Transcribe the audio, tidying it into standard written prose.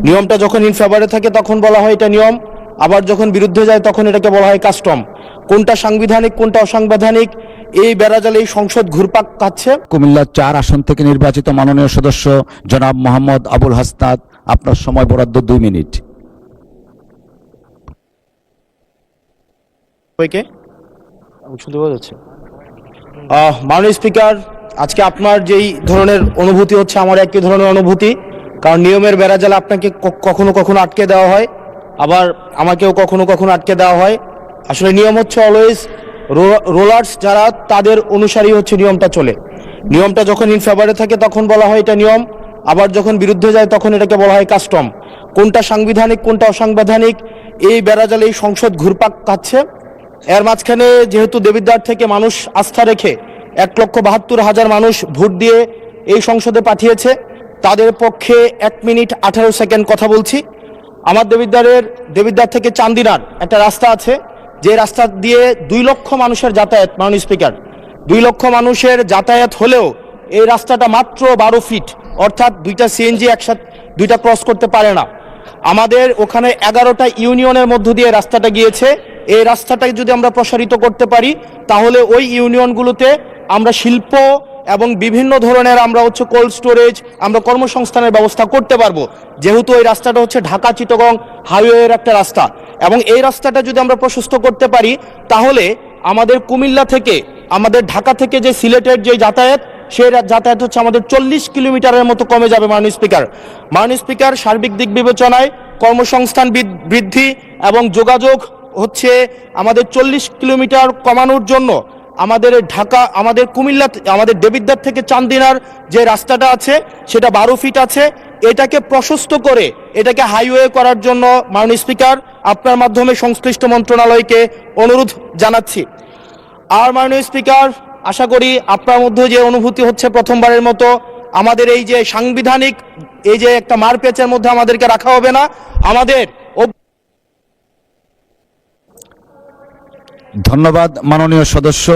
নিয়মটা যখন ইন ফেভারে থাকে তখন বলা হয় এটা নিয়ম, আবার যখন বিরুদ্ধে যায় তখন এটাকে বলা হয় কাস্টম। কোনটা সাংবিধানিক কোনটা অসাংবিধানিক এই বেড়াজালে এই সংসদ ঘুরপাক খাচ্ছে। কুমিল্লা ৪ আসন থেকে নির্বাচিত মাননীয় সদস্য জনাব মোহাম্মদ আবুল হাসনাত, আপনার সময় বরাদ্দ 2 মিনিট। শুনতে পাওয়া যাচ্ছে? মাননীয় স্পিকার, আজকে আপনার যেই ধরনের অনুভূতি হচ্ছে আমার একই ধরনের অনুভূতি, কারণ নিয়মের বেড়াজালে আপনাকে কখনো কখনো আটকে দেওয়া হয়, আবার আমাকেও কখনো কখনো আটকে দেওয়া হয়। আসলে নিয়ম হচ্ছে অলওয়েজ রোলার্স যারা তাদের অনুসারী হচ্ছে নিয়মটা চলে। নিয়মটা যখন ইন ফেভারে থাকে তখন বলা হয় এটা নিয়ম, আবার যখন বিরুদ্ধে যায় তখন এটাকে বলা হয় কাস্টম। কোনটা সাংবিধানিক কোনটা অসাংবিধানিক এই বেড়াজালে এই সংসদ ঘুরপাক খাচ্ছে। এর মাঝখানে যেহেতু দেবিদ্বার থেকে মানুষ আস্থা রেখে 1,72,000 মানুষ ভোট দিয়ে এই সংসদে পাঠিয়েছে, তাদের পক্ষে 1 মিনিট 18 সেকেন্ড কথা বলছি। আমার দেবিদ্বার থেকে চান্দিনার একটা রাস্তা আছে, যে রাস্তা দিয়ে 2 লক্ষ মানুষের যাতায়াত। মাননীয় স্পিকার, 2 লক্ষ মানুষের যাতায়াত হলেও এই রাস্তাটা মাত্র 12 ফিট, অর্থাৎ 2টা সিএনজি একসাথে 2টা ক্রস করতে পারে না। আমাদের ওখানে 11টা ইউনিয়নের মধ্য দিয়ে রাস্তাটা গিয়েছে। এই রাস্তাটাকে যদি আমরা প্রসারিত করতে পারি তাহলে ওই ইউনিয়নগুলোতে আমরা শিল্প এবং বিভিন্ন ধরনের আমরা হচ্ছে কোল্ড স্টোরেজ, আমরা কর্মসংস্থানের ব্যবস্থা করতে পারবো, যেহেতু এই রাস্তাটা হচ্ছে ঢাকা চিটাগং হাইওয়ের একটা রাস্তা। এবং এই রাস্তাটা যদি আমরা প্রশস্ত করতে পারি তাহলে আমাদের কুমিল্লা থেকে আমাদের ঢাকা থেকে যে সিলেটের যে যাতায়াত, সেই যাতায়াত হচ্ছে আমাদের 40 কিলোমিটারের মতো কমে যাবে। মাননীয় স্পিকার, সার্বিক দিক বিবেচনায় কর্মসংস্থান বৃদ্ধি এবং যোগাযোগ হচ্ছে আমাদের 40 কিলোমিটার কমানোর জন্য আমাদের কুমিল্লা আমাদের দেবিদ্বার থেকে চান্দিনার যে রাস্তাটা আছে সেটা 12 ফিট আছে, এটাকে প্রশস্ত করে এটাকে হাইওয়ে করার জন্য মাননীয় স্পিকার আপনার মাধ্যমে সংশ্লিষ্ট মন্ত্রণালয়কে অনুরোধ জানাচ্ছি। আর মাননীয় স্পিকার, আশা করি আপনার মধ্যে যে অনুভূতি হচ্ছে প্রথমবারের মতো আমাদের এই যে সাংবিধানিক এই যে একটা মারপ্যাচের মধ্যে আমাদেরকে রাখা হবে না। আমাদের ধন্যবাদ মাননীয় সদস্য।